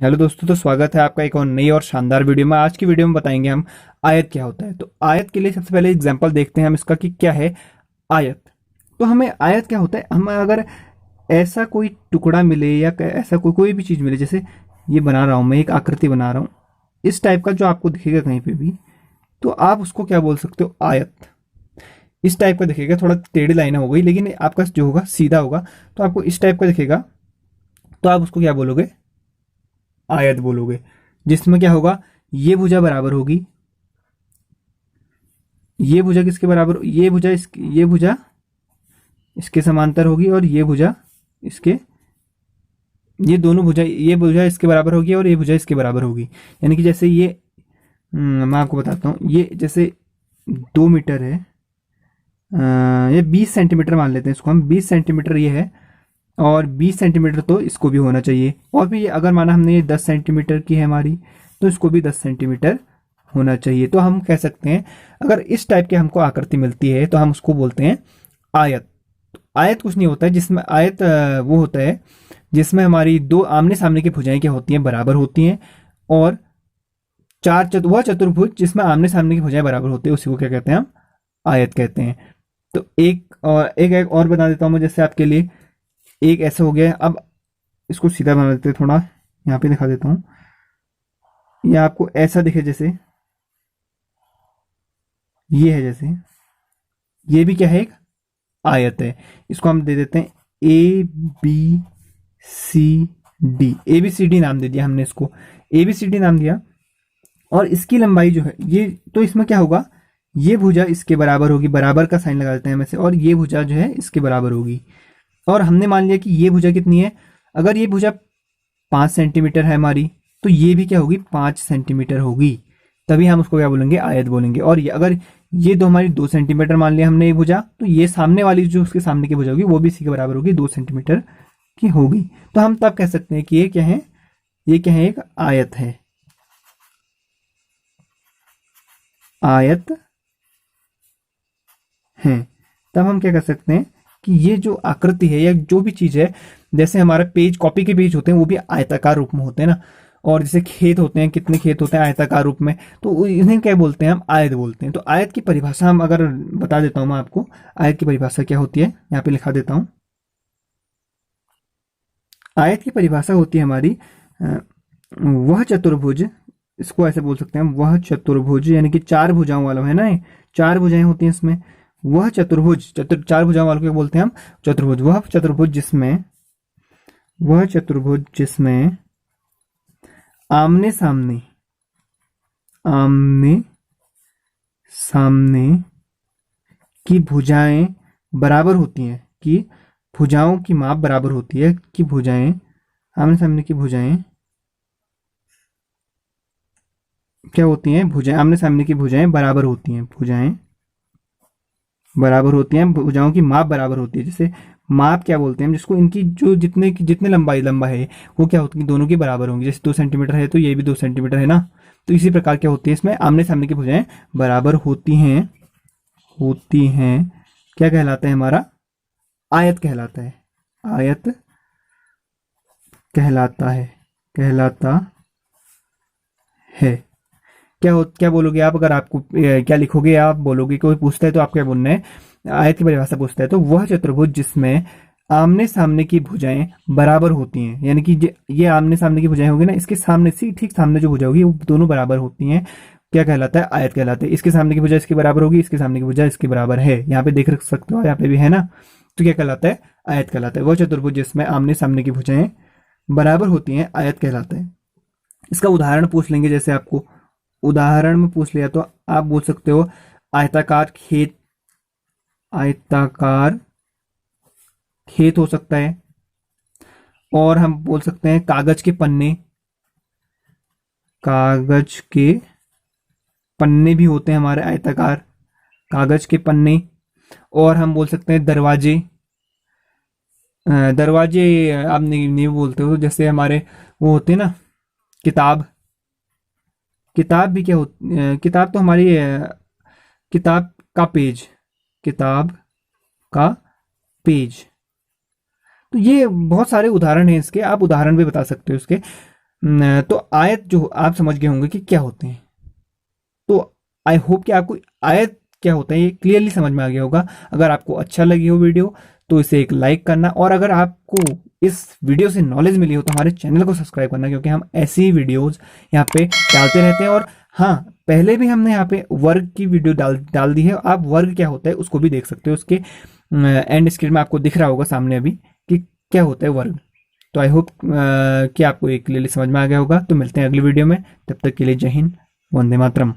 Hello दोस्तों, तो स्वागत है आपका एक और नई और शानदार वीडियो में। आज की वीडियो में बताएंगे हम आयत क्या होता है। तो आयत के लिए सबसे पहले एग्जांपल देखते हैं हम इसका कि क्या है आयत। तो हमें आयत क्या होता है, हम अगर ऐसा कोई टुकड़ा मिले या ऐसा कोई भी चीज़ मिले, जैसे ये बना रहा हूँ मैं, एक आकृति बना रहा हूँ इस टाइप का, जो आपको दिखेगा कहीं पे भी, तो आप उसको क्या बोल सकते हो, आयत। इस टाइप का दिखेगा, थोड़ा टेढ़ी लाइन हो गई, लेकिन आपका जो होगा सीधा होगा। तो आपको इस टाइप का दिखेगा, तो आप उसको क्या बोलोगे, आयत बोलोगे। जिसमें क्या होगा, ये भुजा बराबर होगी, ये भुजा किसके बराबर, ये भुजा इसके समांतर होगी, और ये भुजा इसके, ये दोनों भुजा, ये भुजा इसके बराबर होगी और ये भुजा इसके बराबर होगी। यानी कि जैसे ये, मैं आपको बताता हूँ, ये जैसे 2 मीटर है, ये 20 सेंटीमीटर मान लेते हैं इसको हम, 20 सेंटीमीटर ये है, और 20 सेंटीमीटर तो इसको भी होना चाहिए। और भी अगर माना हमने ये 10 सेंटीमीटर की है हमारी, तो इसको भी 10 सेंटीमीटर होना चाहिए। तो हम कह सकते हैं, अगर इस टाइप की हमको आकृति मिलती है तो हम उसको बोलते हैं आयत। तो आयत कुछ नहीं होता है, जिसमें आयत वो होता है जिसमें हमारी दो आमने सामने की भुजाएं क्या होती हैं, बराबर होती हैं। और वह चतुर्भुज जिसमें आमने सामने की भुजाएं बराबर होती है, उसी को क्या कहते हैं, हम आयत कहते हैं। तो एक और बता देता हूँ मैं, जैसे आपके लिए एक ऐसा हो गया है। अब इसको सीधा बना देते हैं, थोड़ा यहाँ पे दिखा देता हूँ, ये आपको ऐसा दिखे, जैसे ये है, जैसे ये भी क्या है, एक आयत है। इसको हम दे देते हैं A B C D, A B C D नाम दे दिया हमने इसको, ए बी सी डी नाम दिया। और इसकी लंबाई जो है ये, तो इसमें क्या होगा, ये भुजा इसके बराबर होगी, बराबर का साइन लगा देते हैं हम ऐसे, और ये भुजा जो है इसके बराबर होगी। और हमने मान लिया कि ये भुजा कितनी है, अगर ये भुजा 5 सेंटीमीटर है हमारी, तो ये भी क्या होगी, 5 सेंटीमीटर होगी। तभी हम उसको क्या बोलेंगे, आयत बोलेंगे। और ये अगर ये दो हमारी 2 सेंटीमीटर मान लिया हमने ये भुजा, तो ये सामने वाली जो उसके सामने की भुजा होगी वो भी इसी के बराबर होगी, 2 सेंटीमीटर की होगी। तो हम तब कह सकते हैं कि ये क्या है, ये क्या है, एक आयत है, आयत है। तब हम क्या कर सकते हैं कि ये जो आकृति है या जो भी चीज है, जैसे हमारा पेज, कॉपी के पेज होते हैं वो भी आयताकार रूप में होते हैं ना, और जैसे खेत होते हैं, कितने खेत होते हैं आयताकार रूप में, तो इन्हें क्या बोलते हैं, हम आयत बोलते हैं। तो आयत की परिभाषा हम अगर बता देता हूं मैं आपको, आयत की परिभाषा क्या होती है, यहाँ पे लिखा देता हूं। आयत की परिभाषा होती है हमारी, वह चतुर्भुज, इसको ऐसे बोल सकते हैं हम, वह चतुर्भुज, यानी कि 4 भुजाओं वाला है ना, ये 4 भुजाएं होती हैं इसमें। वह चतुर्भुज, 4 भुजाओं वालों को बोलते हैं हम चतुर्भुज। वह चतुर्भुज जिसमें आमने सामने, आमने सामने की भुजाएं बराबर होती हैं, कि भुजाओं की माप बराबर होती है, कि भुजाएं, आमने सामने की भुजाएं क्या होती हैं, भुजाएं, आमने सामने की भुजाएं बराबर होती हैं, भुजाएं बराबर होती हैं, भुजाओं की माप बराबर होती है। जैसे माप क्या बोलते हैं हम, जिसको इनकी जो जितने लंबा है वो क्या होती है, दोनों की बराबर होंगी। जैसे 2 सेंटीमीटर है तो ये भी 2 सेंटीमीटर है ना, तो इसी प्रकार क्या होती है, इसमें आमने सामने की भुजाएं बराबर होती हैं, क्या कहलाता है हमारा, आयत कहलाता है, आयत कहलाता है, कहलाता है। क्या बोलोगे आप, अगर आपको क्या लिखोगे, आप बोलोगे, कोई पूछता है तो आप क्या बोलना है, आयत की परिभाषा पूछता है तो वह चतुर्भुज जिसमें आमने सामने की भुजाएं बराबर होती हैं, यानी कि ये आमने सामने की भुजाएं होगी ना, इसके सामने से ठीक सामने जो भुजा होगी वो दोनों बराबर होती हैं, क्या कहलाता है, आयत कहलाता है। इसके सामने की भुजा इसके बराबर होगी, इसके सामने की भुजा इसके बराबर है, यहाँ पे देख सकते हो, यहाँ पे भी है ना, तो क्या कहलाता है, आयत कहलाता है। वह चतुर्भुज जिसमें आमने सामने की भुजाएं बराबर होती हैं, आयत कहलाता है। इसका उदाहरण पूछ लेंगे, जैसे आपको उदाहरण में पूछ लिया तो आप बोल सकते हो आयताकार खेत, आयताकार खेत हो सकता है। और हम बोल सकते हैं कागज के पन्ने, कागज के पन्ने भी होते हैं हमारे आयताकार, कागज के पन्ने। और हम बोल सकते हैं दरवाजे, दरवाजे आप नहीं बोलते हो, जैसे हमारे वो होते हैं ना, किताब, किताब भी क्या होती, किताब तो हमारी किताब का पेज, किताब का पेज। तो ये बहुत सारे उदाहरण हैं इसके, आप उदाहरण भी बता सकते हो इसके। तो आयत जो आप समझ गए होंगे कि क्या होते हैं। तो आई होप कि आपको आयत क्या होता है ये क्लियरली समझ में आ गया होगा। अगर आपको अच्छा लगी हो वीडियो तो इसे एक लाइक करना, और अगर आपको इस वीडियो से नॉलेज मिली हो तो हमारे चैनल को सब्सक्राइब करना, क्योंकि हम ऐसी वीडियोस यहाँ पे डालते रहते हैं। और हाँ, पहले भी हमने यहाँ पे वर्ग की वीडियो डाल दी है, आप वर्ग क्या होता है उसको भी देख सकते हो। उसके एंड स्क्रीन में आपको दिख रहा होगा सामने अभी कि क्या होता है वर्ग। तो आई होप कि आपको ये क्लियरली समझ में आ गया होगा। तो मिलते हैं अगली वीडियो में, तब तक के लिए जय हिंद, वंदे मातरम।